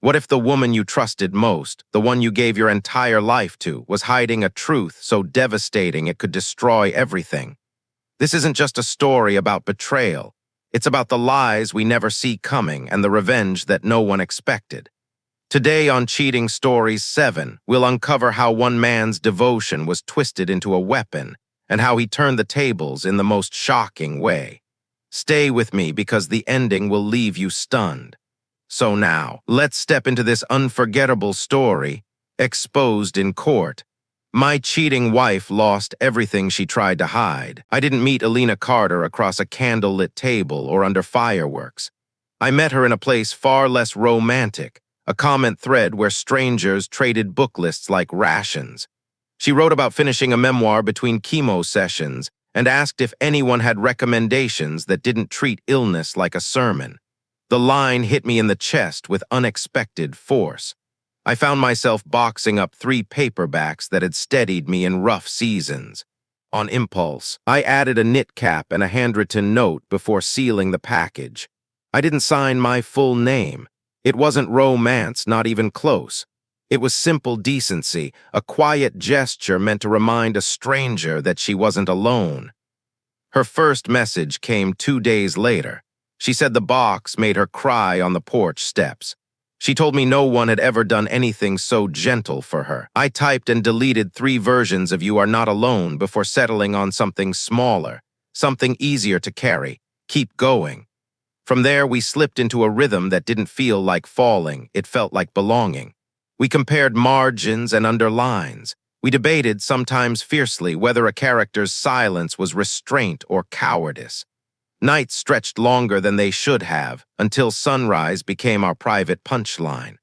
What if the woman you trusted most, the one you gave your entire life to, was hiding a truth so devastating it could destroy everything? This isn't just a story about betrayal. It's about the lies we never see coming and the revenge that no one expected. Today on Cheating Stories 7, we'll uncover how one man's devotion was twisted into a weapon and how he turned the tables in the most shocking way. Stay with me because the ending will leave you stunned. So now, let's step into this unforgettable story, exposed in court. My cheating wife lost everything she tried to hide. I didn't meet Alina Carter across a candlelit table or under fireworks. I met her in a place far less romantic, a comment thread where strangers traded book lists like rations. She wrote about finishing a memoir between chemo sessions and asked if anyone had recommendations that didn't treat illness like a sermon. The line hit me in the chest with unexpected force. I found myself boxing up 3 paperbacks that had steadied me in rough seasons. On impulse, I added a knit cap and a handwritten note before sealing the package. I didn't sign my full name. It wasn't romance, not even close. It was simple decency, a quiet gesture meant to remind a stranger that she wasn't alone. Her first message came 2 days later. She said the box made her cry on the porch steps. She told me no one had ever done anything so gentle for her. I typed and deleted 3 versions of "You Are Not Alone" before settling on something smaller, something easier to carry. Keep going. From there, we slipped into a rhythm that didn't feel like falling, it felt like belonging. We compared margins and underlines. We debated, sometimes fiercely, whether a character's silence was restraint or cowardice. Nights stretched longer than they should have, until sunrise became our private punchline.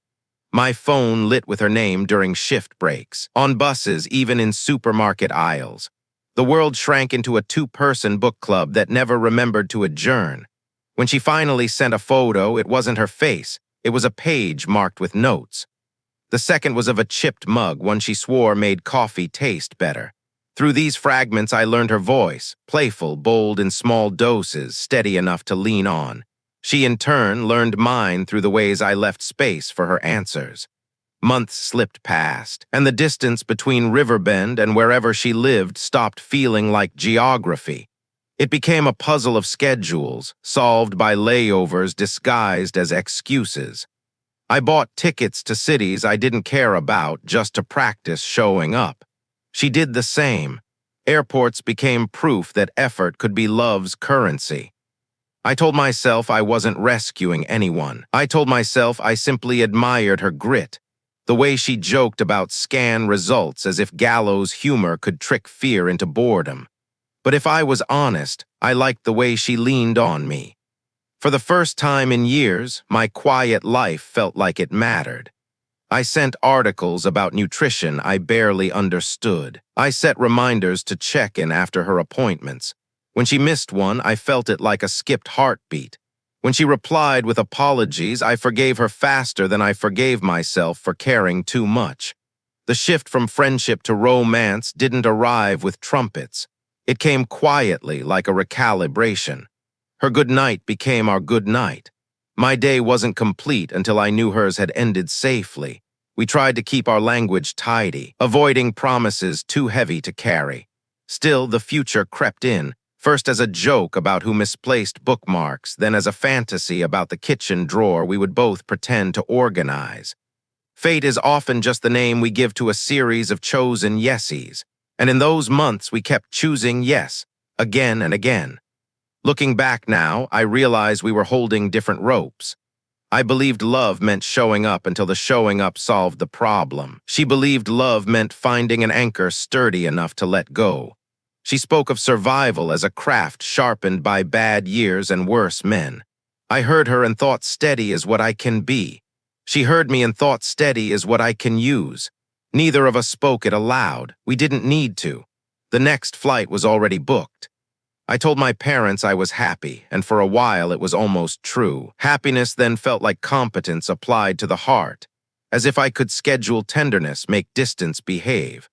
My phone lit with her name during shift breaks, on buses, even in supermarket aisles. The world shrank into a 2-person book club that never remembered to adjourn. When she finally sent a photo, it wasn't her face. It was a page marked with notes. The second was of a chipped mug, one she swore made coffee taste better. Through these fragments, I learned her voice, playful, bold in small doses, steady enough to lean on. She, in turn, learned mine through the ways I left space for her answers. Months slipped past, and the distance between Riverbend and wherever she lived stopped feeling like geography. It became a puzzle of schedules, solved by layovers disguised as excuses. I bought tickets to cities I didn't care about just to practice showing up. She did the same. Airports became proof that effort could be love's currency. I told myself I wasn't rescuing anyone. I told myself I simply admired her grit, the way she joked about scan results as if gallows humor could trick fear into boredom. But if I was honest, I liked the way she leaned on me. For the first time in years, my quiet life felt like it mattered. I sent articles about nutrition I barely understood. I set reminders to check in after her appointments. When she missed one, I felt it like a skipped heartbeat. When she replied with apologies, I forgave her faster than I forgave myself for caring too much. The shift from friendship to romance didn't arrive with trumpets. It came quietly, like a recalibration. Her good night became our good night. My day wasn't complete until I knew hers had ended safely. We tried to keep our language tidy, avoiding promises too heavy to carry. Still, the future crept in, first as a joke about who misplaced bookmarks, then as a fantasy about the kitchen drawer we would both pretend to organize. Fate is often just the name we give to a series of chosen yesies, and in those months we kept choosing yes, again and again. Looking back now, I realize we were holding different ropes. I believed love meant showing up until the showing up solved the problem. She believed love meant finding an anchor sturdy enough to let go. She spoke of survival as a craft sharpened by bad years and worse men. I heard her and thought steady is what I can be. She heard me and thought steady is what I can use. Neither of us spoke it aloud. We didn't need to. The next flight was already booked. I told my parents I was happy, and for a while it was almost true. Happiness then felt like competence applied to the heart, as if I could schedule tenderness, make distance behave.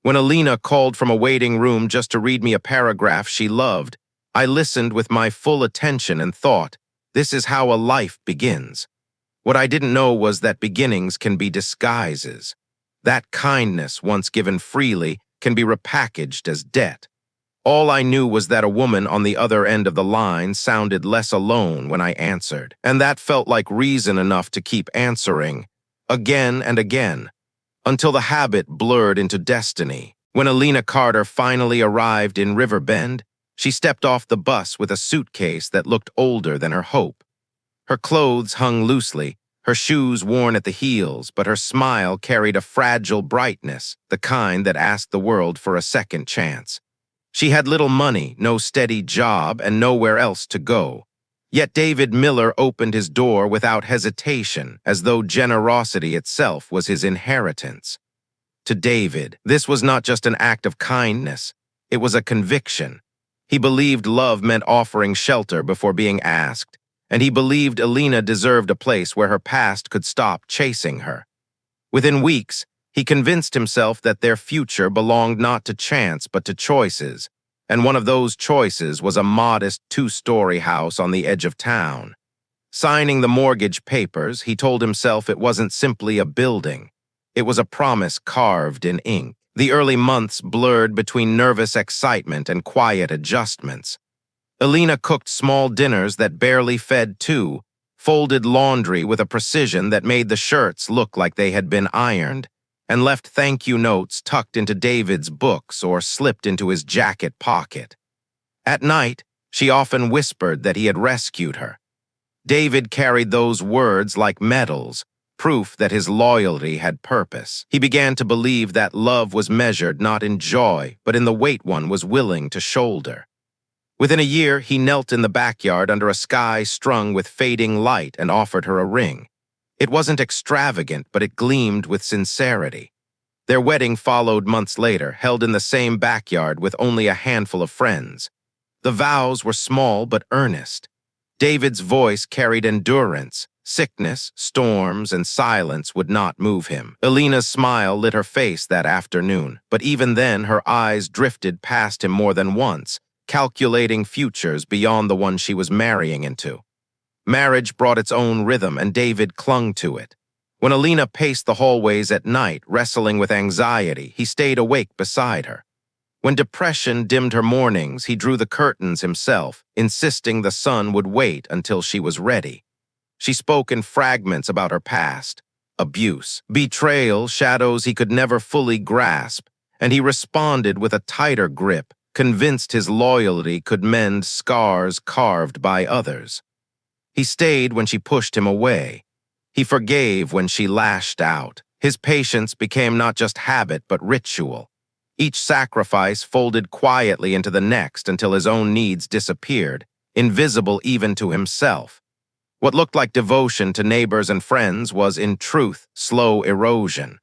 When Alina called from a waiting room just to read me a paragraph she loved, I listened with my full attention and thought, this is how a life begins. What I didn't know was that beginnings can be disguises. That kindness, once given freely, can be repackaged as debt. All I knew was that a woman on the other end of the line sounded less alone when I answered, and that felt like reason enough to keep answering, again and again, until the habit blurred into destiny. When Alina Carter finally arrived in Riverbend, she stepped off the bus with a suitcase that looked older than her hope. Her clothes hung loosely, her shoes worn at the heels, but her smile carried a fragile brightness, the kind that asked the world for a second chance. She had little money, no steady job, and nowhere else to go. Yet David Miller opened his door without hesitation, as though generosity itself was his inheritance. To David, this was not just an act of kindness, it was a conviction. He believed love meant offering shelter before being asked, and he believed Alina deserved a place where her past could stop chasing her. Within weeks, he convinced himself that their future belonged not to chance but to choices, and one of those choices was a modest two-story house on the edge of town. Signing the mortgage papers, he told himself it wasn't simply a building. It was a promise carved in ink. The early months blurred between nervous excitement and quiet adjustments. Alina cooked small dinners that barely fed two, folded laundry with a precision that made the shirts look like they had been ironed, and left thank-you notes tucked into David's books or slipped into his jacket pocket. At night, she often whispered that he had rescued her. David carried those words like medals, proof that his loyalty had purpose. He began to believe that love was measured not in joy, but in the weight one was willing to shoulder. Within a year, he knelt in the backyard under a sky strung with fading light and offered her a ring. It wasn't extravagant, but it gleamed with sincerity. Their wedding followed months later, held in the same backyard with only a handful of friends. The vows were small but earnest. David's voice carried endurance. Sickness, storms, and silence would not move him. Alina's smile lit her face that afternoon, but even then her eyes drifted past him more than once, calculating futures beyond the one she was marrying into. Marriage brought its own rhythm, and David clung to it. When Alina paced the hallways at night, wrestling with anxiety, he stayed awake beside her. When depression dimmed her mornings, he drew the curtains himself, insisting the sun would wait until she was ready. She spoke in fragments about her past, abuse, betrayal, shadows he could never fully grasp, and he responded with a tighter grip, convinced his loyalty could mend scars carved by others. He stayed when she pushed him away. He forgave when she lashed out. His patience became not just habit but ritual. Each sacrifice folded quietly into the next until his own needs disappeared, invisible even to himself. What looked like devotion to neighbors and friends was, in truth, slow erosion.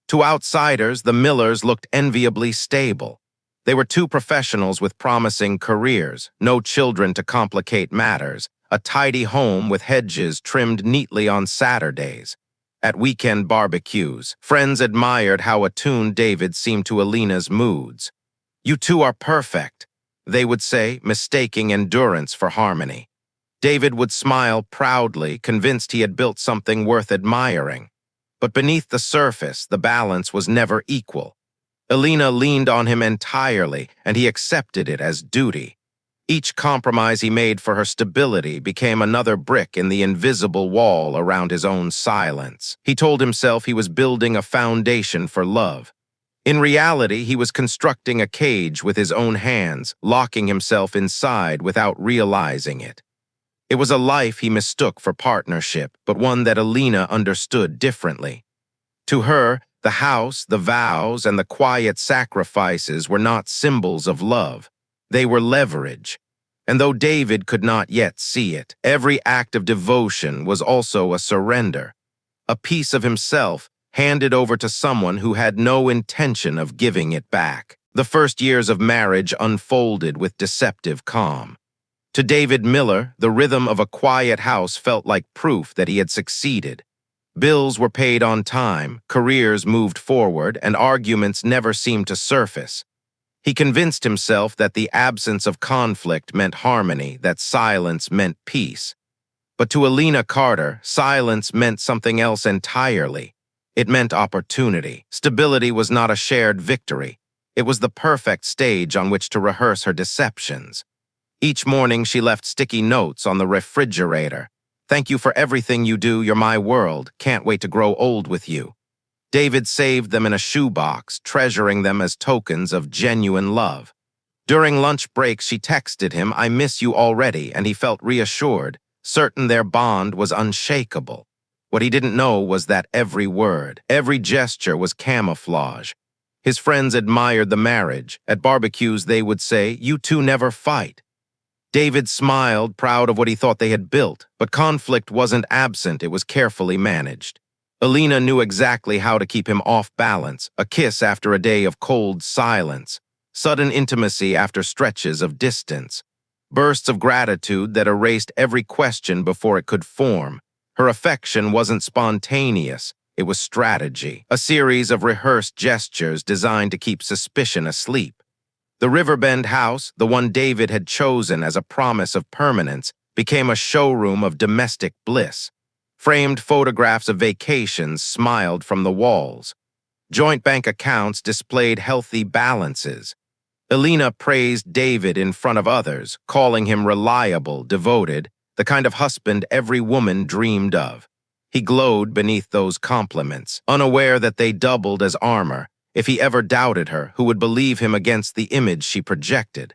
To outsiders, the Millers looked enviably stable. They were two professionals with promising careers, no children to complicate matters, a tidy home with hedges trimmed neatly on Saturdays. At weekend barbecues, friends admired how attuned David seemed to Alina's moods. "You two are perfect," they would say, mistaking endurance for harmony. David would smile proudly, convinced he had built something worth admiring. But beneath the surface, the balance was never equal. Alina leaned on him entirely, and he accepted it as duty. Each compromise he made for her stability became another brick in the invisible wall around his own silence. He told himself he was building a foundation for love. In reality, he was constructing a cage with his own hands, locking himself inside without realizing it. It was a life he mistook for partnership, but one that Alina understood differently. To her, the house, the vows, and the quiet sacrifices were not symbols of love. They were leverage. And though David could not yet see it, every act of devotion was also a surrender, a piece of himself handed over to someone who had no intention of giving it back. The first years of marriage unfolded with deceptive calm. To David Miller, the rhythm of a quiet house felt like proof that he had succeeded. Bills were paid on time, careers moved forward, and arguments never seemed to surface. He convinced himself that the absence of conflict meant harmony, that silence meant peace. But to Alina Carter, silence meant something else entirely. It meant opportunity. Stability was not a shared victory. It was the perfect stage on which to rehearse her deceptions. Each morning she left sticky notes on the refrigerator. "Thank you for everything you do, you're my world. Can't wait to grow old with you." David saved them in a shoebox, treasuring them as tokens of genuine love. During lunch breaks, she texted him, "I miss you already," and he felt reassured, certain their bond was unshakable. What he didn't know was that every word, every gesture was camouflage. His friends admired the marriage. At barbecues, they would say, "You two never fight." David smiled, proud of what he thought they had built, but conflict wasn't absent, it was carefully managed. Alina knew exactly how to keep him off balance, a kiss after a day of cold silence, sudden intimacy after stretches of distance, bursts of gratitude that erased every question before it could form. Her affection wasn't spontaneous, it was strategy, a series of rehearsed gestures designed to keep suspicion asleep. The Riverbend house, the one David had chosen as a promise of permanence, became a showroom of domestic bliss. Framed photographs of vacations smiled from the walls. Joint bank accounts displayed healthy balances. Alina praised David in front of others, calling him reliable, devoted, the kind of husband every woman dreamed of. He glowed beneath those compliments, unaware that they doubled as armor. If he ever doubted her, who would believe him against the image she projected?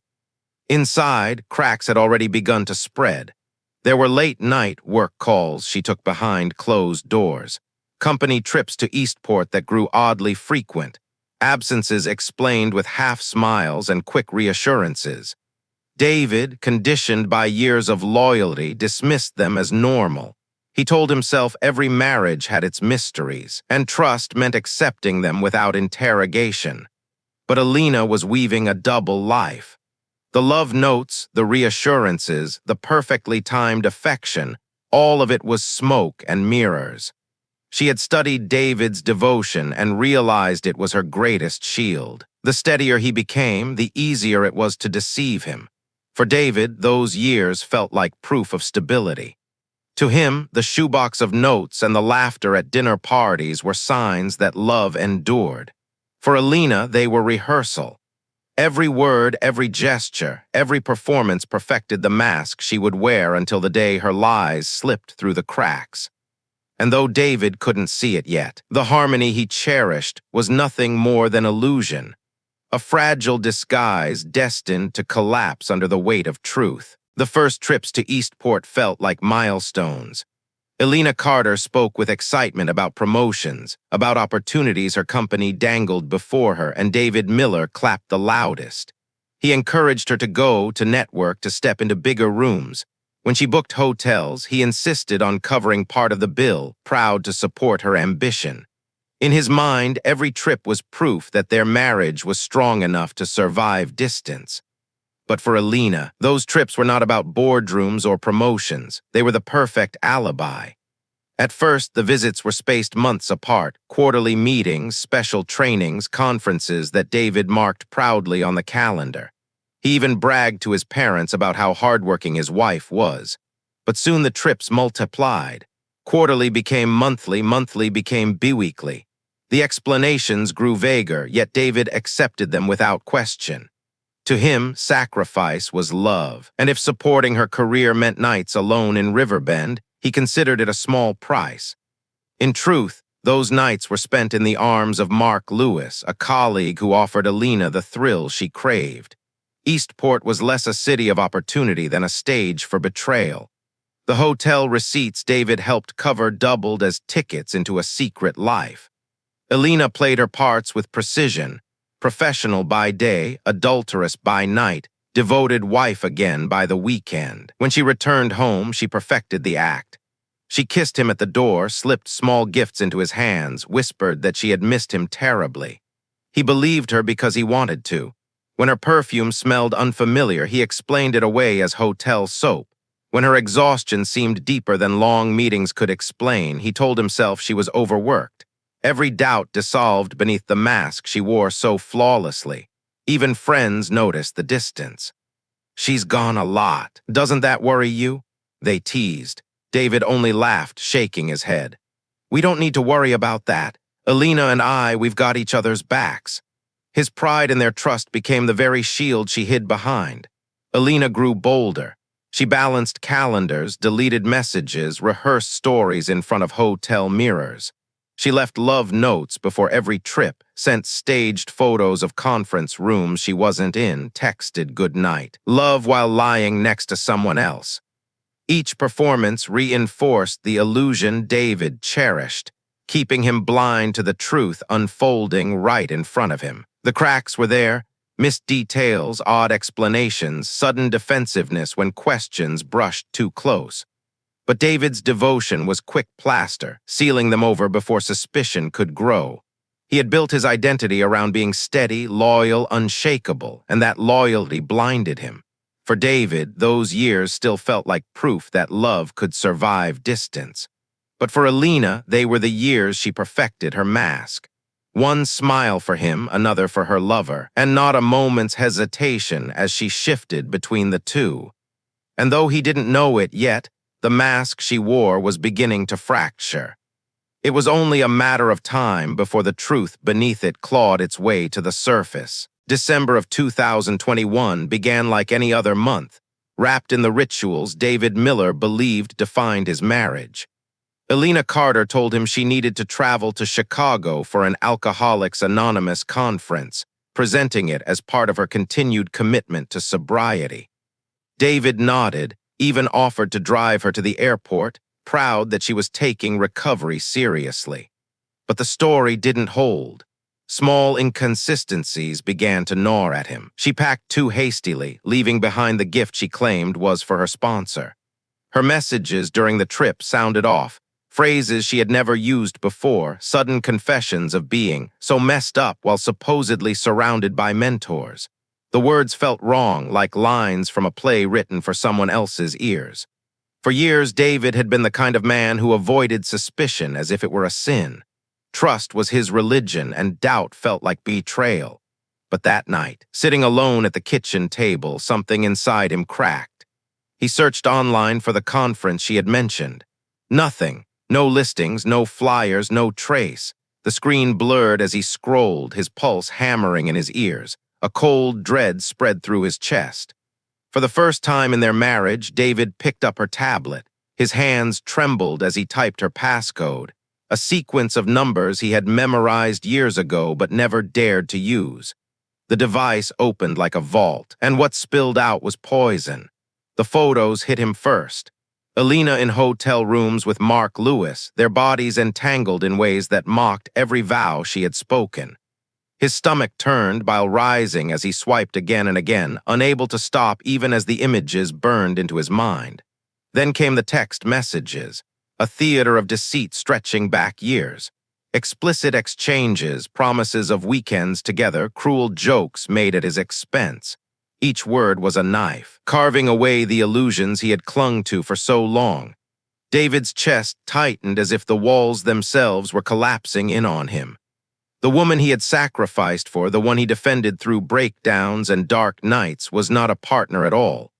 Inside, cracks had already begun to spread. There were late-night work calls she took behind closed doors, company trips to Eastport that grew oddly frequent, absences explained with half-smiles and quick reassurances. David, conditioned by years of loyalty, dismissed them as normal. He told himself every marriage had its mysteries, and trust meant accepting them without interrogation. But Alina was weaving a double life. The love notes, the reassurances, the perfectly timed affection, all of it was smoke and mirrors. She had studied David's devotion and realized it was her greatest shield. The steadier he became, the easier it was to deceive him. For David, those years felt like proof of stability. To him, the shoebox of notes and the laughter at dinner parties were signs that love endured. For Alina, they were rehearsal. Every word, every gesture, every performance perfected the mask she would wear until the day her lies slipped through the cracks. And though David couldn't see it yet, the harmony he cherished was nothing more than illusion, a fragile disguise destined to collapse under the weight of truth. The first trips to Eastport felt like milestones. Alina Carter spoke with excitement about promotions, about opportunities her company dangled before her, and David Miller clapped the loudest. He encouraged her to go, to network, to step into bigger rooms. When she booked hotels, he insisted on covering part of the bill, proud to support her ambition. In his mind, every trip was proof that their marriage was strong enough to survive distance. But for Alina, those trips were not about boardrooms or promotions. They were the perfect alibi. At first, the visits were spaced months apart, quarterly meetings, special trainings, conferences that David marked proudly on the calendar. He even bragged to his parents about how hardworking his wife was. But soon the trips multiplied. Quarterly became monthly, monthly became biweekly. The explanations grew vaguer, yet David accepted them without question. To him, sacrifice was love, and if supporting her career meant nights alone in Riverbend, he considered it a small price. In truth, those nights were spent in the arms of Mark Lewis, a colleague who offered Alina the thrill she craved. Eastport was less a city of opportunity than a stage for betrayal. The hotel receipts David helped cover doubled as tickets into a secret life. Alina played her parts with precision, professional by day, adulterous by night, devoted wife again by the weekend. When she returned home, she perfected the act. She kissed him at the door, slipped small gifts into his hands, whispered that she had missed him terribly. He believed her because he wanted to. When her perfume smelled unfamiliar, he explained it away as hotel soap. When her exhaustion seemed deeper than long meetings could explain, he told himself she was overworked. Every doubt dissolved beneath the mask she wore so flawlessly. Even friends noticed the distance. "She's gone a lot. Doesn't that worry you?" they teased. David only laughed, shaking his head. We don't need to worry about that. Alina and we've got each other's backs. His pride in their trust became the very shield she hid behind. Alina grew bolder. She balanced calendars, deleted messages, rehearsed stories in front of hotel mirrors. She left love notes before every trip, sent staged photos of conference rooms she wasn't in, texted goodnight. Love while lying next to someone else. Each performance reinforced the illusion David cherished, keeping him blind to the truth unfolding right in front of him. The cracks were there, missed details, odd explanations, sudden defensiveness when questions brushed too close. But David's devotion was quick plaster, sealing them over before suspicion could grow. He had built his identity around being steady, loyal, unshakable, and that loyalty blinded him. For David, those years still felt like proof that love could survive distance. But for Alina, they were the years she perfected her mask. One smile for him, another for her lover, and not a moment's hesitation as she shifted between the two. And though he didn't know it yet, the mask she wore was beginning to fracture. It was only a matter of time before the truth beneath it clawed its way to the surface. December of 2021 began like any other month, wrapped in the rituals David Miller believed defined his marriage. Alina Carter told him she needed to travel to Chicago for an Alcoholics Anonymous conference, presenting it as part of her continued commitment to sobriety. David nodded, even offered to drive her to the airport, proud that she was taking recovery seriously. But the story didn't hold. Small inconsistencies began to gnaw at him. She packed too hastily, leaving behind the gift she claimed was for her sponsor. Her messages during the trip sounded off, phrases she had never used before, sudden confessions of being so messed up while supposedly surrounded by mentors. The words felt wrong, like lines from a play written for someone else's ears. For years, David had been the kind of man who avoided suspicion as if it were a sin. Trust was his religion, and doubt felt like betrayal. But that night, sitting alone at the kitchen table, something inside him cracked. He searched online for the conference she had mentioned. Nothing. No listings, no flyers, no trace. The screen blurred as he scrolled, his pulse hammering in his ears. A cold dread spread through his chest. For the first time in their marriage, David picked up her tablet. His hands trembled as he typed her passcode, a sequence of numbers he had memorized years ago but never dared to use. The device opened like a vault, and what spilled out was poison. The photos hit him first. Alina in hotel rooms with Mark Lewis, their bodies entangled in ways that mocked every vow she had spoken. His stomach turned while rising as he swiped again and again, unable to stop even as the images burned into his mind. Then came the text messages, a theater of deceit stretching back years. Explicit exchanges, promises of weekends together, cruel jokes made at his expense. Each word was a knife, carving away the illusions he had clung to for so long. David's chest tightened as if the walls themselves were collapsing in on him. The woman he had sacrificed for, the one he defended through breakdowns and dark nights, was not a partner at all.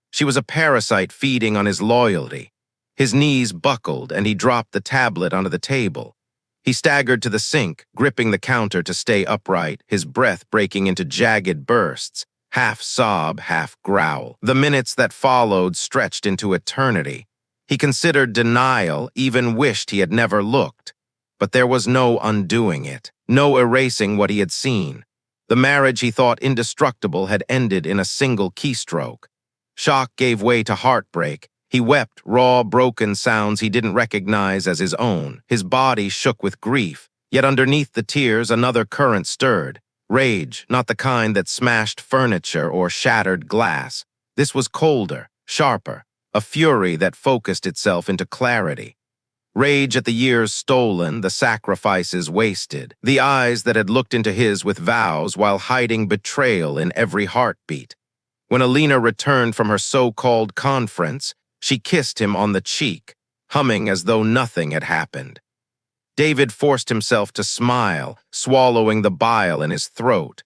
She was a parasite feeding on his loyalty. His knees buckled, and he dropped the tablet onto the table. He staggered to the sink, gripping the counter to stay upright, his breath breaking into jagged bursts, half sob, half growl. The minutes that followed stretched into eternity. He considered denial, even wished he had never looked. But there was no undoing it, no erasing what he had seen. The marriage he thought indestructible had ended in a single keystroke. Shock gave way to heartbreak. He wept raw, broken sounds he didn't recognize as his own. His body shook with grief, yet underneath the tears another current stirred. Rage, not the kind that smashed furniture or shattered glass. This was colder, sharper, a fury that focused itself into clarity. Rage at the years stolen, the sacrifices wasted, the eyes that had looked into his with vows while hiding betrayal in every heartbeat. When Alina returned from her so-called conference, she kissed him on the cheek, humming as though nothing had happened. David forced himself to smile, swallowing the bile in his throat.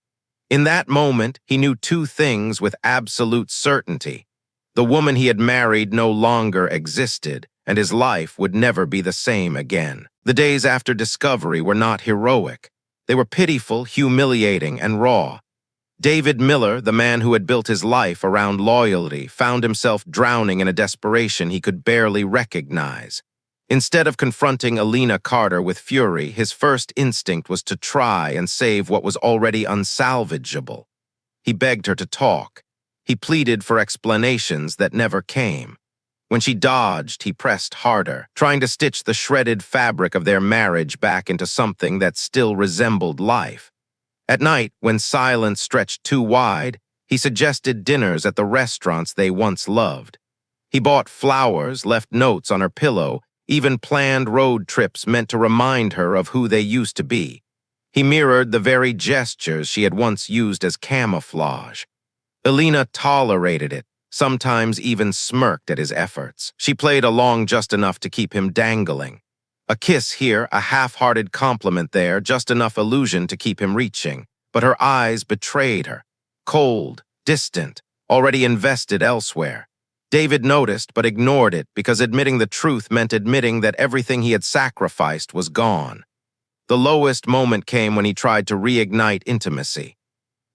In that moment, he knew two things with absolute certainty. The woman he had married no longer existed, and his life would never be the same again. The days after discovery were not heroic. They were pitiful, humiliating, and raw. David Miller, the man who had built his life around loyalty, found himself drowning in a desperation he could barely recognize. Instead of confronting Alina Carter with fury, his first instinct was to try and save what was already unsalvageable. He begged her to talk. He pleaded for explanations that never came. When she dodged, he pressed harder, trying to stitch the shredded fabric of their marriage back into something that still resembled life. At night, when silence stretched too wide, he suggested dinners at the restaurants they once loved. He bought flowers, left notes on her pillow, even planned road trips meant to remind her of who they used to be. He mirrored the very gestures she had once used as camouflage. Alina tolerated it, sometimes even smirked at his efforts. She played along just enough to keep him dangling. A kiss here, a half-hearted compliment there, just enough illusion to keep him reaching. But her eyes betrayed her. Cold, distant, already invested elsewhere. David noticed but ignored it because admitting the truth meant admitting that everything he had sacrificed was gone. The lowest moment came when he tried to reignite intimacy.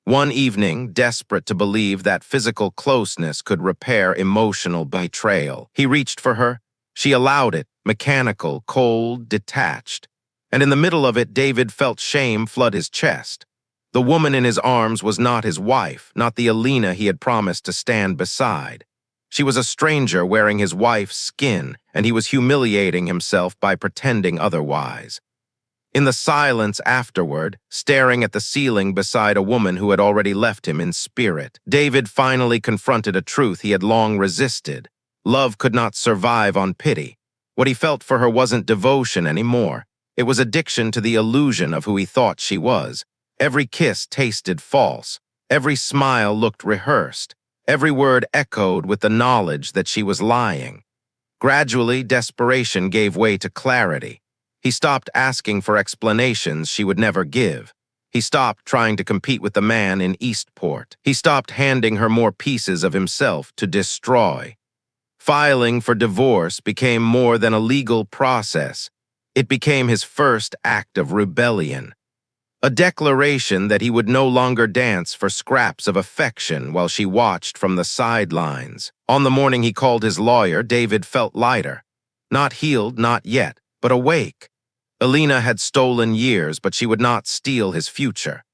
One evening, desperate to believe that physical closeness could repair emotional betrayal, he reached for her. She allowed it, mechanical, cold, detached. And in the middle of it, David felt shame flood his chest. The woman in his arms was not his wife, not the Alina he had promised to stand beside. She was a stranger wearing his wife's skin, and he was humiliating himself by pretending otherwise. In the silence afterward, staring at the ceiling beside a woman who had already left him in spirit, David finally confronted a truth he had long resisted. Love could not survive on pity. What he felt for her wasn't devotion anymore. It was addiction to the illusion of who he thought she was. Every kiss tasted false. Every smile looked rehearsed. Every word echoed with the knowledge that she was lying. Gradually, desperation gave way to clarity. He stopped asking for explanations she would never give. He stopped trying to compete with the man in Eastport. He stopped handing her more pieces of himself to destroy. Filing for divorce became more than a legal process. It became his first act of rebellion. A declaration that he would no longer dance for scraps of affection while she watched from the sidelines. On the morning he called his lawyer, David felt lighter. Not healed, not yet, but awake. Alina had stolen years, but she would not steal his future.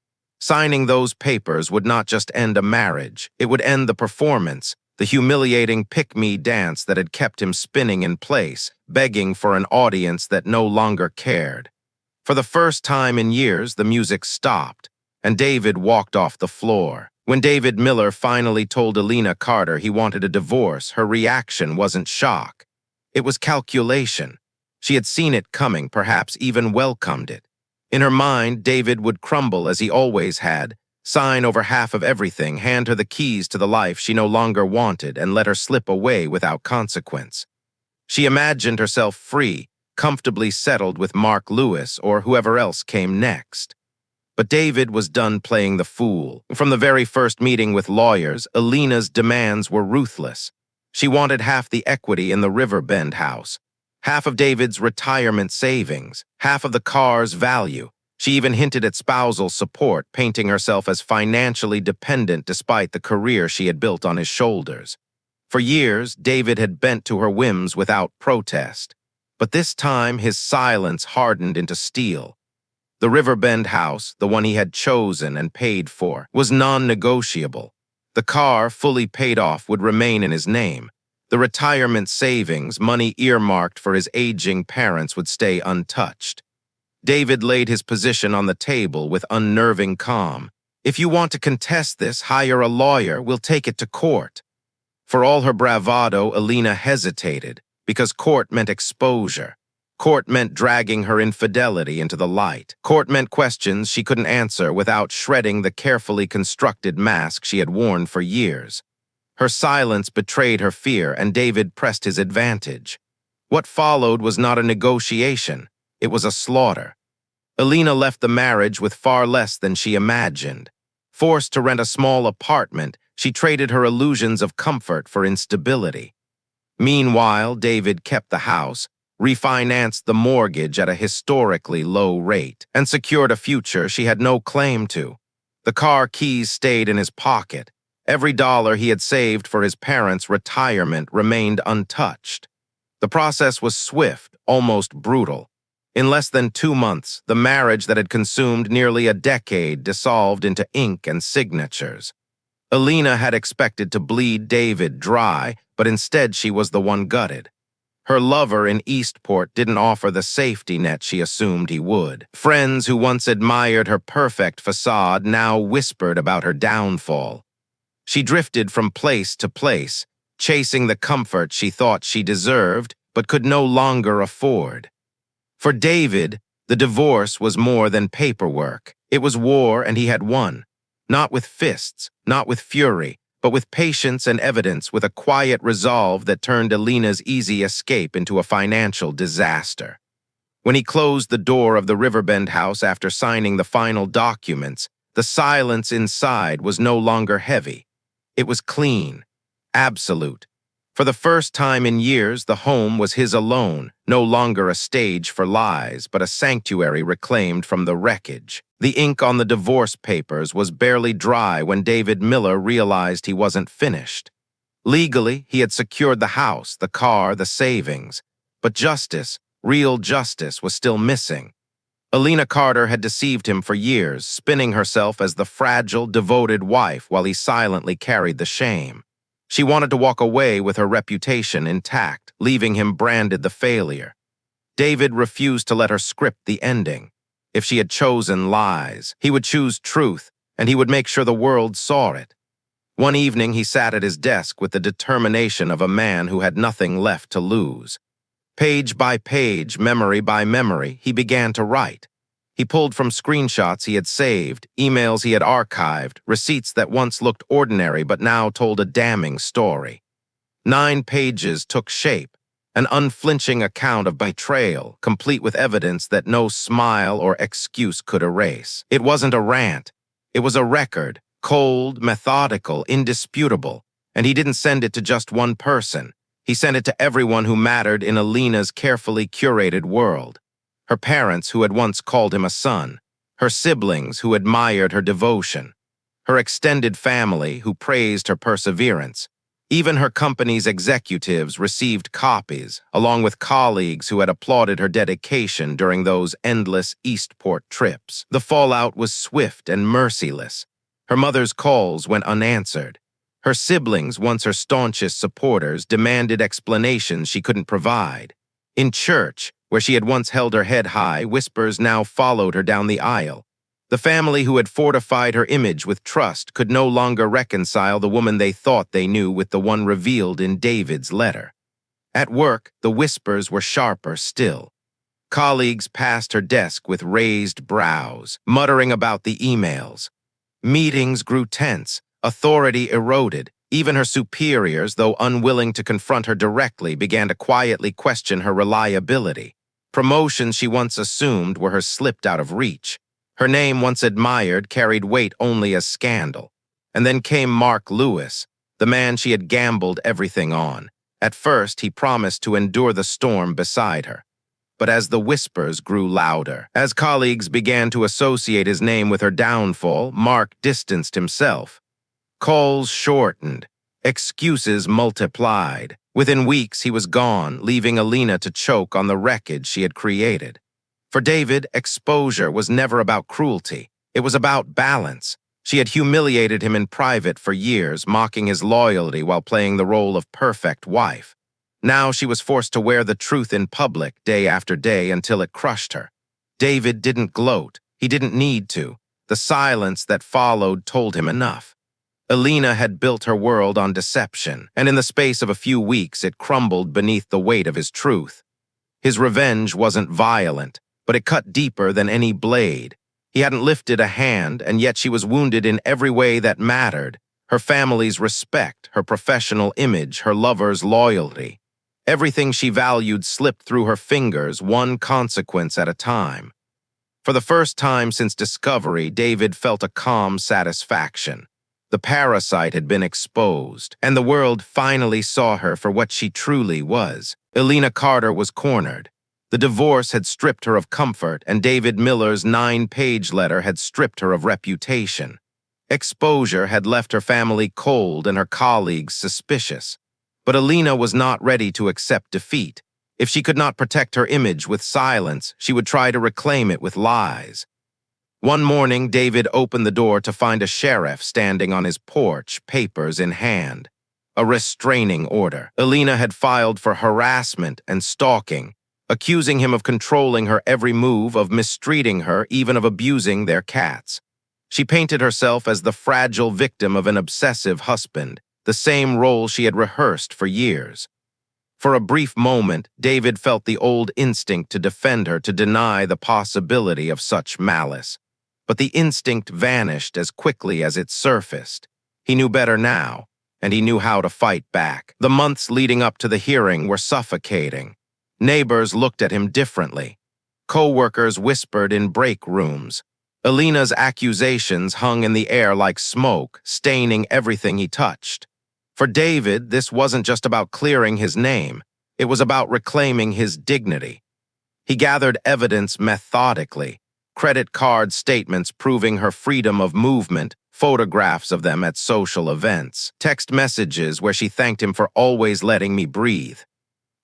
Signing those papers would not just end a marriage, it would end the performance, the humiliating pick-me dance that had kept him spinning in place, begging for an audience that no longer cared. For the first time in years, the music stopped, and David walked off the floor. When David Miller finally told Alina Carter he wanted a divorce, her reaction wasn't shock. It was calculation. She had seen it coming, perhaps even welcomed it. In her mind, David would crumble as he always had, sign over half of everything, hand her the keys to the life she no longer wanted, and let her slip away without consequence. She imagined herself free, comfortably settled with Mark Lewis or whoever else came next. But David was done playing the fool. From the very first meeting with lawyers, Alina's demands were ruthless. She wanted half the equity in the Riverbend house, half of David's retirement savings, half of the car's value. She even hinted at spousal support, painting herself as financially dependent despite the career she had built on his shoulders. For years, David had bent to her whims without protest. But this time, his silence hardened into steel. The Riverbend house, the one he had chosen and paid for, was non-negotiable. The car, fully paid off, would remain in his name. The retirement savings, money earmarked for his aging parents, would stay untouched. David laid his position on the table with unnerving calm. If you want to contest this, hire a lawyer. We'll take it to court. For all her bravado, Alina hesitated, because court meant exposure. Court meant dragging her infidelity into the light. Court meant questions she couldn't answer without shredding the carefully constructed mask she had worn for years. Her silence betrayed her fear, and David pressed his advantage. What followed was not a negotiation. It was a slaughter. Alina left the marriage with far less than she imagined. Forced to rent a small apartment, she traded her illusions of comfort for instability. Meanwhile, David kept the house, refinanced the mortgage at a historically low rate, and secured a future she had no claim to. The car keys stayed in his pocket. Every dollar he had saved for his parents' retirement remained untouched. The process was swift, almost brutal. In less than 2 months, the marriage that had consumed nearly a decade dissolved into ink and signatures. Alina had expected to bleed David dry, but instead she was the one gutted. Her lover in Eastport didn't offer the safety net she assumed he would. Friends who once admired her perfect facade now whispered about her downfall. She drifted from place to place, chasing the comfort she thought she deserved but could no longer afford. For David, the divorce was more than paperwork. It was war, and he had won. Not with fists, not with fury, but with patience and evidence, with a quiet resolve that turned Alina's easy escape into a financial disaster. When he closed the door of the Riverbend house after signing the final documents, the silence inside was no longer heavy. It was clean, absolute. For the first time in years, the home was his alone, no longer a stage for lies, but a sanctuary reclaimed from the wreckage. The ink on the divorce papers was barely dry when David Miller realized he wasn't finished. Legally, he had secured the house, the car, the savings. But justice, real justice, was still missing. Alina Carter had deceived him for years, spinning herself as the fragile, devoted wife while he silently carried the shame. She wanted to walk away with her reputation intact, leaving him branded the failure. David refused to let her script the ending. If she had chosen lies, he would choose truth, and he would make sure the world saw it. One evening, he sat at his desk with the determination of a man who had nothing left to lose. Page by page, memory by memory, he began to write. He pulled from screenshots he had saved, emails he had archived, receipts that once looked ordinary but now told a damning story. 9 pages took shape, an unflinching account of betrayal, complete with evidence that no smile or excuse could erase. It wasn't a rant. It was a record, cold, methodical, indisputable, and he didn't send it to just one person. He sent it to everyone who mattered in Alina's carefully curated world. Her parents, who had once called him a son, her siblings, who admired her devotion, her extended family, who praised her perseverance. Even her company's executives received copies, along with colleagues who had applauded her dedication during those endless Eastport trips. The fallout was swift and merciless. Her mother's calls went unanswered. Her siblings, once her staunchest supporters, demanded explanations she couldn't provide. In church, where she had once held her head high, whispers now followed her down the aisle. The family who had fortified her image with trust could no longer reconcile the woman they thought they knew with the one revealed in David's letter. At work, the whispers were sharper still. Colleagues passed her desk with raised brows, muttering about the emails. Meetings grew tense, authority eroded. Even her superiors, though unwilling to confront her directly, began to quietly question her reliability. Promotions she once assumed were her slipped out of reach. Her name, once admired, carried weight only as scandal. And then came Mark Lewis, the man she had gambled everything on. At first, he promised to endure the storm beside her. But as the whispers grew louder, as colleagues began to associate his name with her downfall, Mark distanced himself. Calls shortened. Excuses multiplied. Within weeks, he was gone, leaving Alina to choke on the wreckage she had created. For David, exposure was never about cruelty. It was about balance. She had humiliated him in private for years, mocking his loyalty while playing the role of perfect wife. Now she was forced to wear the truth in public day after day until it crushed her. David didn't gloat. He didn't need to. The silence that followed told him enough. Alina had built her world on deception, and in the space of a few weeks it crumbled beneath the weight of his truth. His revenge wasn't violent, but it cut deeper than any blade. He hadn't lifted a hand, and yet she was wounded in every way that mattered. Her family's respect, her professional image, her lover's loyalty. Everything she valued slipped through her fingers, one consequence at a time. For the first time since discovery, David felt a calm satisfaction. The parasite had been exposed, and the world finally saw her for what she truly was. Elena Carter was cornered. The divorce had stripped her of comfort, and David Miller's 9-page letter had stripped her of reputation. Exposure had left her family cold and her colleagues suspicious. But Elena was not ready to accept defeat. If she could not protect her image with silence, she would try to reclaim it with lies. One morning, David opened the door to find a sheriff standing on his porch, papers in hand. A restraining order. Elena had filed for harassment and stalking, accusing him of controlling her every move, of mistreating her, even of abusing their cats. She painted herself as the fragile victim of an obsessive husband, the same role she had rehearsed for years. For a brief moment, David felt the old instinct to defend her, to deny the possibility of such malice. But the instinct vanished as quickly as it surfaced. He knew better now, and he knew how to fight back. The months leading up to the hearing were suffocating. Neighbors looked at him differently. Co-workers whispered in break rooms. Elena's accusations hung in the air like smoke, staining everything he touched. For David, this wasn't just about clearing his name. It was about reclaiming his dignity. He gathered evidence methodically, credit card statements proving her freedom of movement, photographs of them at social events, text messages where she thanked him for always letting me breathe.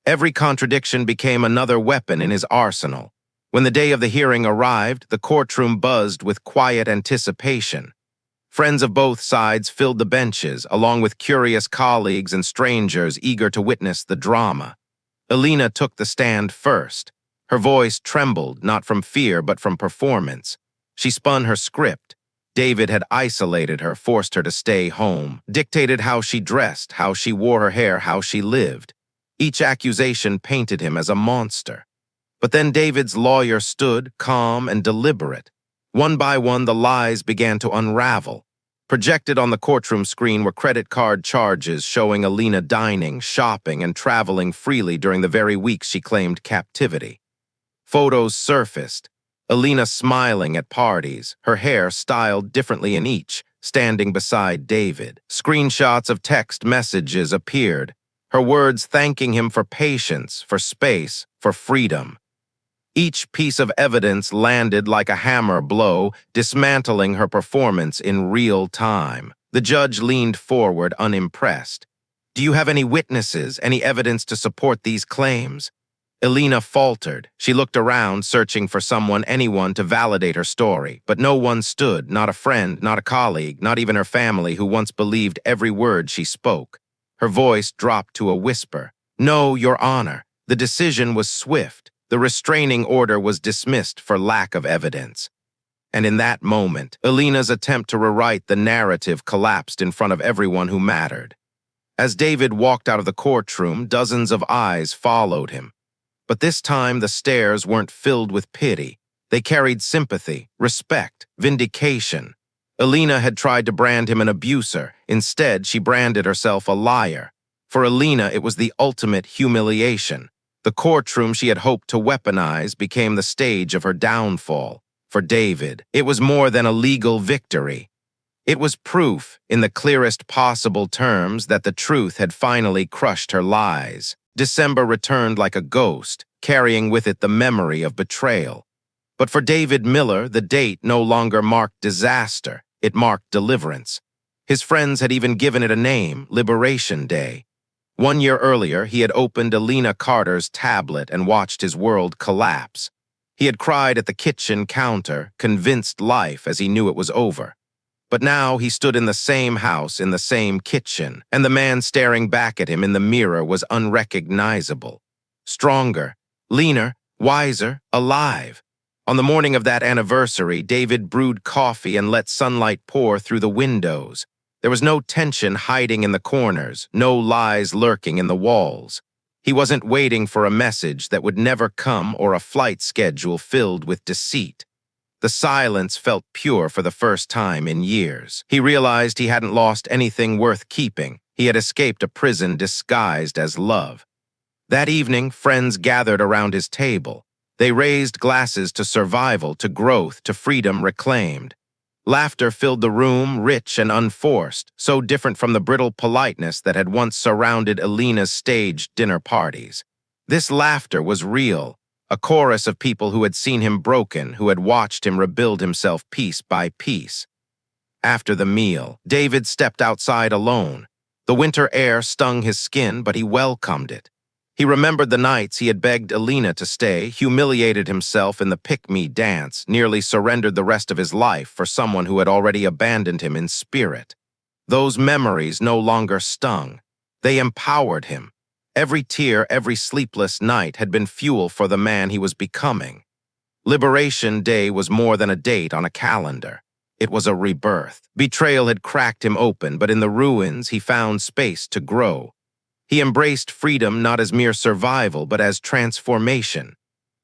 Every contradiction became another weapon in his arsenal. When the day of the hearing arrived, the courtroom buzzed with quiet anticipation. Friends of both sides filled the benches, along with curious colleagues and strangers eager to witness the drama. Elena took the stand first. Her voice trembled, not from fear but from performance. She spun her script. David had isolated her, forced her to stay home, dictated how she dressed, how she wore her hair, how she lived. Each accusation painted him as a monster. But then David's lawyer stood, calm and deliberate. One by one, the lies began to unravel. Projected on the courtroom screen were credit card charges showing Elena dining, shopping, and traveling freely during the very weeks she claimed captivity. Photos surfaced. Elena smiling at parties, her hair styled differently in each, standing beside David. Screenshots of text messages appeared, her words thanking him for patience, for space, for freedom. Each piece of evidence landed like a hammer blow, dismantling her performance in real time. The judge leaned forward, unimpressed. "Do you have any witnesses, any evidence to support these claims?" Elena faltered. She looked around, searching for someone, anyone, to validate her story, but no one stood, not a friend, not a colleague, not even her family who once believed every word she spoke. Her voice dropped to a whisper. "No, Your Honor." The decision was swift. The restraining order was dismissed for lack of evidence. And in that moment, Elena's attempt to rewrite the narrative collapsed in front of everyone who mattered. As David walked out of the courtroom, dozens of eyes followed him. But this time, the stares weren't filled with pity. They carried sympathy, respect, vindication. Elena had tried to brand him an abuser. Instead, she branded herself a liar. For Elena, it was the ultimate humiliation. The courtroom she had hoped to weaponize became the stage of her downfall. For David, it was more than a legal victory. It was proof, in the clearest possible terms, that the truth had finally crushed her lies. December returned like a ghost, carrying with it the memory of betrayal. But for David Miller, the date no longer marked disaster, it marked deliverance. His friends had even given it a name, Liberation Day. 1 year earlier, he had opened Elena Carter's tablet and watched his world collapse. He had cried at the kitchen counter, convinced life as he knew it was over. But now he stood in the same house, in the same kitchen, and the man staring back at him in the mirror was unrecognizable. Stronger, leaner, wiser, alive. On the morning of that anniversary, David brewed coffee and let sunlight pour through the windows. There was no tension hiding in the corners, no lies lurking in the walls. He wasn't waiting for a message that would never come or a flight schedule filled with deceit. The silence felt pure for the first time in years. He realized he hadn't lost anything worth keeping. He had escaped a prison disguised as love. That evening, friends gathered around his table. They raised glasses to survival, to growth, to freedom reclaimed. Laughter filled the room, rich and unforced, so different from the brittle politeness that had once surrounded Alina's staged dinner parties. This laughter was real, a chorus of people who had seen him broken, who had watched him rebuild himself piece by piece. After the meal, David stepped outside alone. The winter air stung his skin, but he welcomed it. He remembered the nights he had begged Alina to stay, humiliated himself in the pick-me dance, nearly surrendered the rest of his life for someone who had already abandoned him in spirit. Those memories no longer stung. They empowered him. Every tear, every sleepless night had been fuel for the man he was becoming. Liberation Day was more than a date on a calendar. It was a rebirth. Betrayal had cracked him open, but in the ruins he found space to grow. He embraced freedom not as mere survival, but as transformation.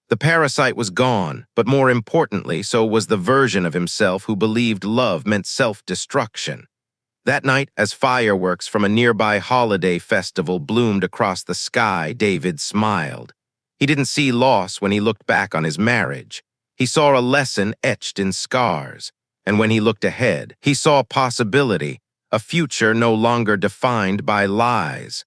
The parasite was gone, but more importantly, so was the version of himself who believed love meant self-destruction. That night, as fireworks from a nearby holiday festival bloomed across the sky, David smiled. He didn't see loss when he looked back on his marriage. He saw a lesson etched in scars. And when he looked ahead, he saw possibility, a future no longer defined by lies.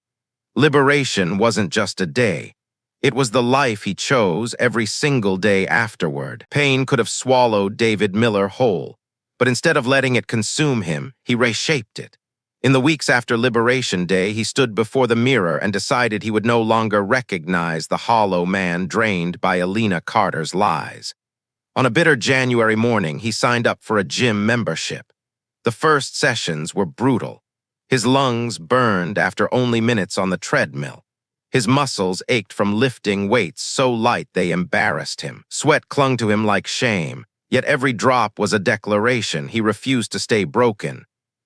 Liberation wasn't just a day. It was the life he chose every single day afterward. Pain could have swallowed David Miller whole, but instead of letting it consume him, he reshaped it. In the weeks after Liberation Day, he stood before the mirror and decided he would no longer recognize the hollow man drained by Alina Carter's lies. On a bitter January morning, he signed up for a gym membership. The first sessions were brutal. His lungs burned after only minutes on the treadmill. His muscles ached from lifting weights so light they embarrassed him. Sweat clung to him like shame, yet every drop was a declaration he refused to stay broken.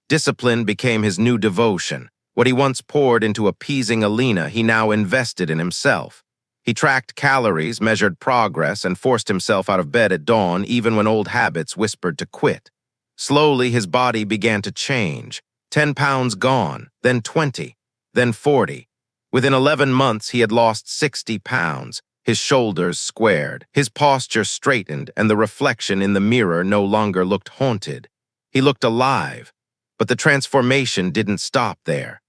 Discipline became his new devotion. What he once poured into appeasing Alina, he now invested in himself. He tracked calories, measured progress, and forced himself out of bed at dawn even when old habits whispered to quit. Slowly, his body began to change. 10 pounds gone, then 20, then 40. Within 11 months, he had lost 60 pounds. His shoulders squared, his posture straightened, and the reflection in the mirror no longer looked haunted. He looked alive. But the transformation didn't stop there.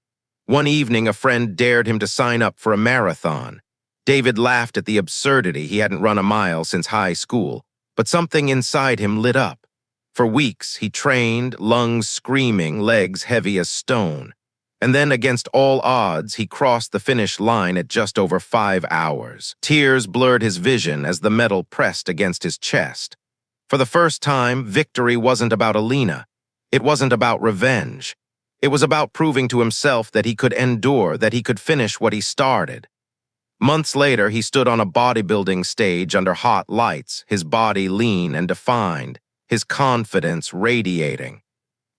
One evening, a friend dared him to sign up for a marathon. David laughed at the absurdity. He hadn't run a mile since high school, but something inside him lit up. For weeks, he trained, lungs screaming, legs heavy as stone. And then, against all odds, he crossed the finish line at just over 5 hours. Tears blurred his vision as the medal pressed against his chest. For the first time, victory wasn't about Alina. It wasn't about revenge. It was about proving to himself that he could endure, that he could finish what he started. Months later, he stood on a bodybuilding stage under hot lights, his body lean and defined, his confidence radiating.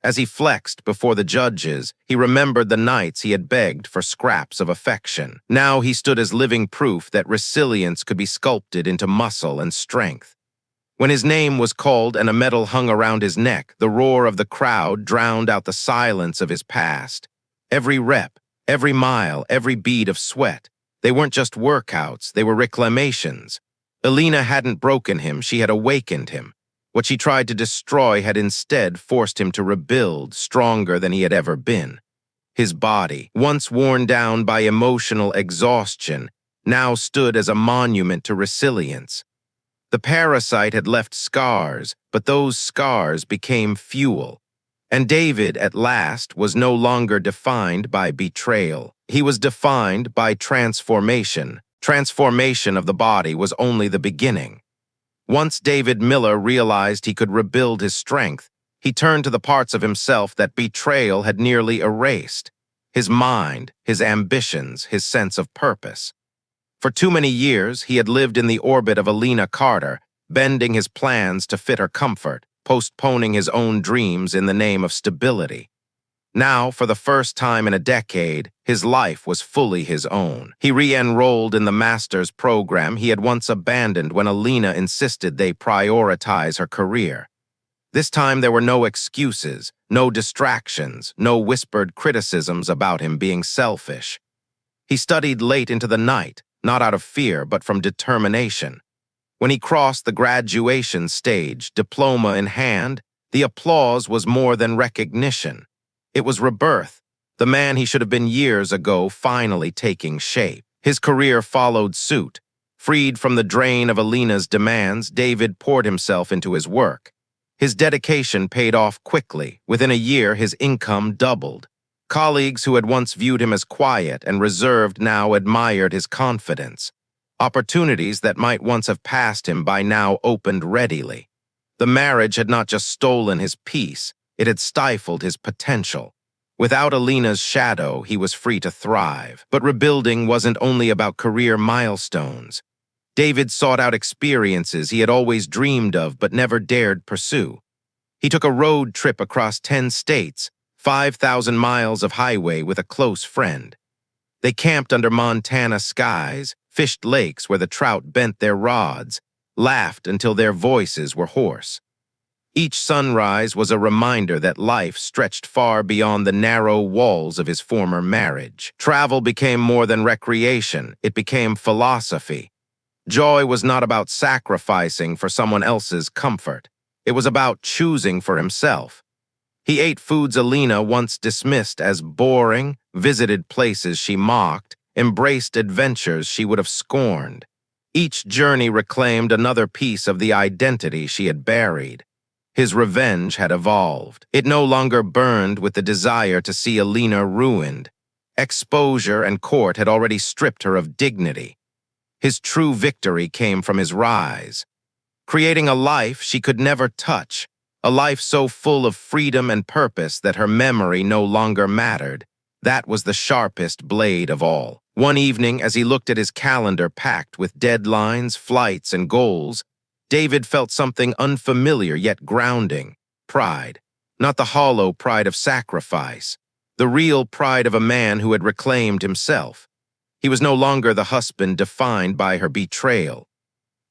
As he flexed before the judges, he remembered the nights he had begged for scraps of affection. Now he stood as living proof that resilience could be sculpted into muscle and strength. When his name was called and a medal hung around his neck, the roar of the crowd drowned out the silence of his past. Every rep, every mile, every bead of sweat. They weren't just workouts, they were reclamations. Alina hadn't broken him, she had awakened him. What she tried to destroy had instead forced him to rebuild, stronger than he had ever been. His body, once worn down by emotional exhaustion, now stood as a monument to resilience. The parasite had left scars, but those scars became fuel. And David, at last, was no longer defined by betrayal. He was defined by transformation. Transformation of the body was only the beginning. Once David Miller realized he could rebuild his strength, he turned to the parts of himself that betrayal had nearly erased. His mind, his ambitions, his sense of purpose. For too many years, he had lived in the orbit of Alina Carter, bending his plans to fit her comfort, postponing his own dreams in the name of stability. Now, for the first time in a decade, his life was fully his own. He re-enrolled in the master's program he had once abandoned when Alina insisted they prioritize her career. This time there were no excuses, no distractions, no whispered criticisms about him being selfish. He studied late into the night, not out of fear, but from determination. When he crossed the graduation stage, diploma in hand, The applause was more than recognition. It was rebirth, the man he should have been years ago finally taking shape. His career followed suit. Freed from the drain of Alina's demands, David poured himself into his work. His dedication paid off quickly. Within a year, his income doubled. Colleagues who had once viewed him as quiet and reserved now admired his confidence. Opportunities that might once have passed him by now opened readily. The marriage had not just stolen his peace, it had stifled his potential. Without Alina's shadow, he was free to thrive. But rebuilding wasn't only about career milestones. David sought out experiences he had always dreamed of but never dared pursue. He took a road trip across 10 states, 5,000 miles of highway with a close friend. They camped under Montana skies, fished lakes where the trout bent their rods, laughed until their voices were hoarse. Each sunrise was a reminder that life stretched far beyond the narrow walls of his former marriage. Travel became more than recreation, it became philosophy. Joy was not about sacrificing for someone else's comfort. It was about choosing for himself. He ate foods Alina once dismissed as boring, visited places she mocked, embraced adventures she would have scorned. Each journey reclaimed another piece of the identity she had buried. His revenge had evolved. It no longer burned with the desire to see Alina ruined. Exposure and court had already stripped her of dignity. His true victory came from his rise, creating a life she could never touch, a life so full of freedom and purpose that her memory no longer mattered. That was the sharpest blade of all. One evening, as he looked at his calendar packed with deadlines, flights, and goals, David felt something unfamiliar yet grounding: pride. Not the hollow pride of sacrifice, the real pride of a man who had reclaimed himself. He was no longer the husband defined by her betrayal.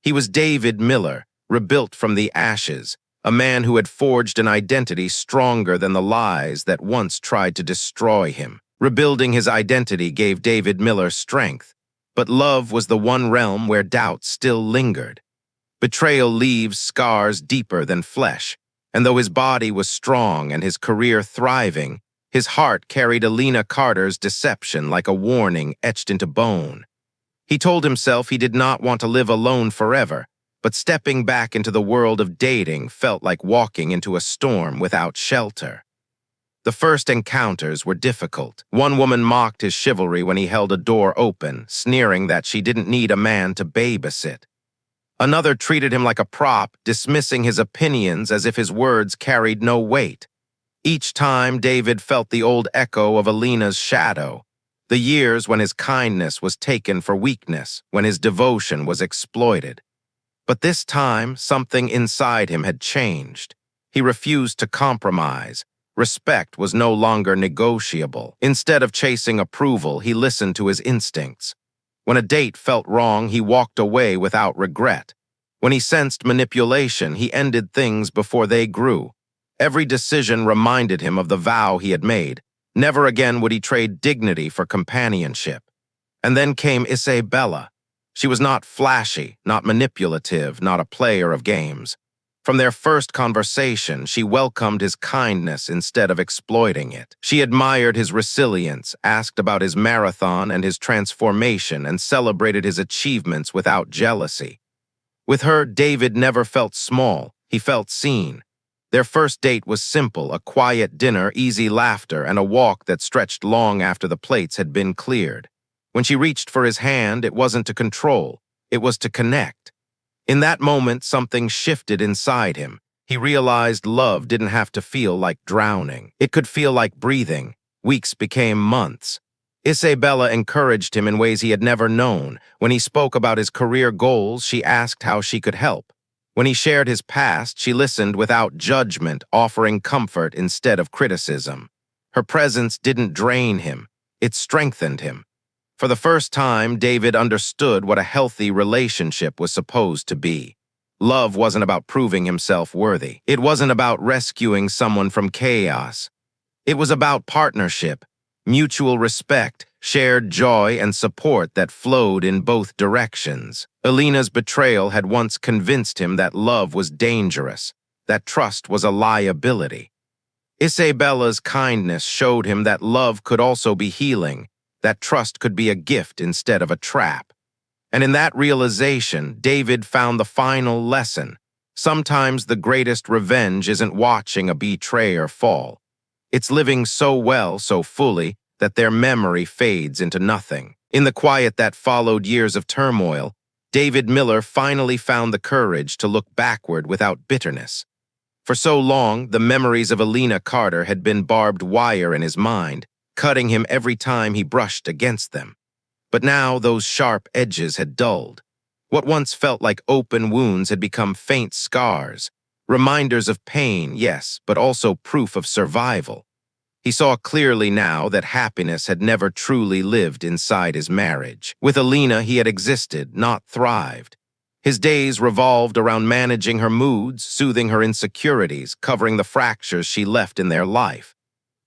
He was David Miller, rebuilt from the ashes, a man who had forged an identity stronger than the lies that once tried to destroy him. Rebuilding his identity gave David Miller strength, but love was the one realm where doubt still lingered. Betrayal leaves scars deeper than flesh, and though his body was strong and his career thriving, his heart carried Alina Carter's deception like a warning etched into bone. He told himself he did not want to live alone forever, but stepping back into the world of dating felt like walking into a storm without shelter. The first encounters were difficult. One woman mocked his chivalry when he held a door open, sneering that she didn't need a man to babysit. Another treated him like a prop, dismissing his opinions as if his words carried no weight. Each time, David felt the old echo of Alina's shadow, the years when his kindness was taken for weakness, when his devotion was exploited. But this time, something inside him had changed. He refused to compromise. Respect was no longer negotiable. Instead of chasing approval, he listened to his instincts. When a date felt wrong, he walked away without regret. When he sensed manipulation, he ended things before they grew. Every decision reminded him of the vow he had made. Never again would he trade dignity for companionship. And then came Isabella. She was not flashy, not manipulative, not a player of games. From their first conversation, she welcomed his kindness instead of exploiting it. She admired his resilience, asked about his marathon and his transformation, and celebrated his achievements without jealousy. With her, David never felt small, he felt seen. Their first date was simple: a quiet dinner, easy laughter, and a walk that stretched long after the plates had been cleared. When she reached for his hand, it wasn't to control, it was to connect. In that moment, something shifted inside him. He realized love didn't have to feel like drowning. It could feel like breathing. Weeks became months. Isabella encouraged him in ways he had never known. When he spoke about his career goals, she asked how she could help. When he shared his past, she listened without judgment, offering comfort instead of criticism. Her presence didn't drain him, it strengthened him. For the first time, David understood what a healthy relationship was supposed to be. Love wasn't about proving himself worthy. It wasn't about rescuing someone from chaos. It was about partnership, mutual respect, shared joy, and support that flowed in both directions. Alina's betrayal had once convinced him that love was dangerous, that trust was a liability. Isabella's kindness showed him that love could also be healing, that trust could be a gift instead of a trap. And in that realization, David found the final lesson. Sometimes the greatest revenge isn't watching a betrayer fall. It's living so well, so fully, that their memory fades into nothing. In the quiet that followed years of turmoil, David Miller finally found the courage to look backward without bitterness. For so long, the memories of Alina Carter had been barbed wire in his mind, cutting him every time he brushed against them. But now those sharp edges had dulled. What once felt like open wounds had become faint scars, reminders of pain, yes, but also proof of survival. He saw clearly now that happiness had never truly lived inside his marriage. With Alina, he had existed, not thrived. His days revolved around managing her moods, soothing her insecurities, covering the fractures she left in their life.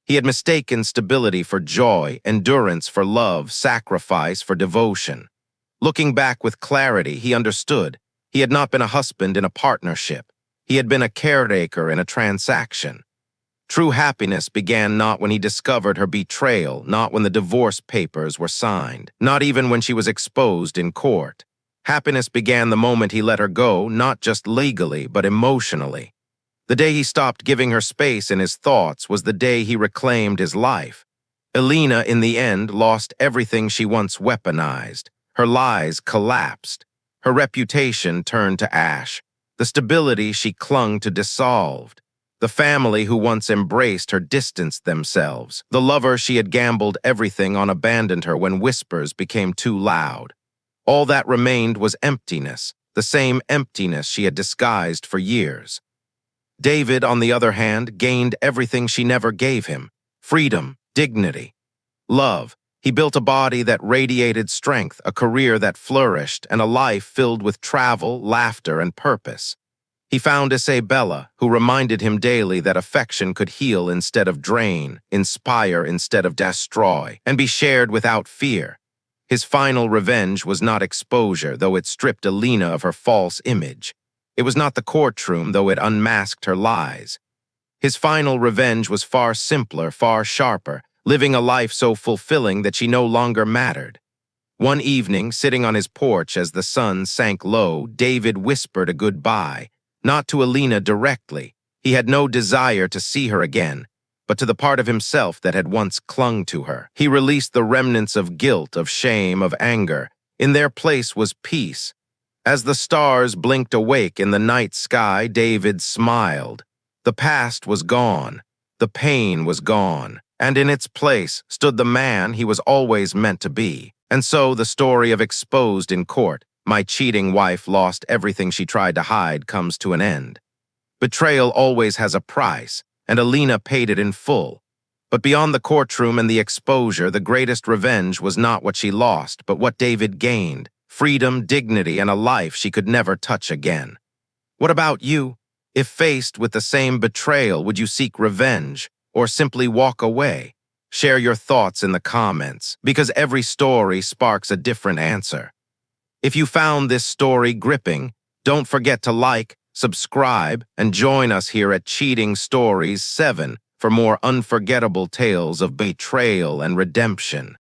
He had mistaken stability for joy, endurance for love, sacrifice for devotion. Looking back with clarity, he understood. He had not been a husband in a partnership. He had been a caretaker in a transaction. True happiness began not when he discovered her betrayal, not when the divorce papers were signed, not even when she was exposed in court. Happiness began the moment he let her go, not just legally, but emotionally. The day he stopped giving her space in his thoughts was the day he reclaimed his life. Alina, in the end, lost everything she once weaponized. Her lies collapsed. Her reputation turned to ash. The stability she clung to dissolved. The family who once embraced her distanced themselves. The lover she had gambled everything on abandoned her when whispers became too loud. All that remained was emptiness, the same emptiness she had disguised for years. David, on the other hand, gained everything she never gave him: freedom, dignity, love. He built a body that radiated strength, a career that flourished, and a life filled with travel, laughter, and purpose. He found Isabella, who reminded him daily that affection could heal instead of drain, inspire instead of destroy, and be shared without fear. His final revenge was not exposure, though it stripped Alina of her false image. It was not the courtroom, though it unmasked her lies. His final revenge was far simpler, far sharper, living a life so fulfilling that she no longer mattered. One evening, sitting on his porch as the sun sank low, David whispered a goodbye, not to Alina directly. He had no desire to see her again, but to the part of himself that had once clung to her. He released the remnants of guilt, of shame, of anger. In their place was peace. As the stars blinked awake in the night sky, David smiled. The past was gone. The pain was gone. And in its place stood the man he was always meant to be. And so the story of exposed in court, my cheating wife lost everything she tried to hide, comes to an end. Betrayal always has a price, and Alina paid it in full. But beyond the courtroom and the exposure, the greatest revenge was not what she lost, but what David gained: freedom, dignity, and a life she could never touch again. What about you? If faced with the same betrayal, would you seek revenge or simply walk away? Share your thoughts in the comments, because every story sparks a different answer. If you found this story gripping, don't forget to like, subscribe, and join us here at Cheating Stories 7 for more unforgettable tales of betrayal and redemption.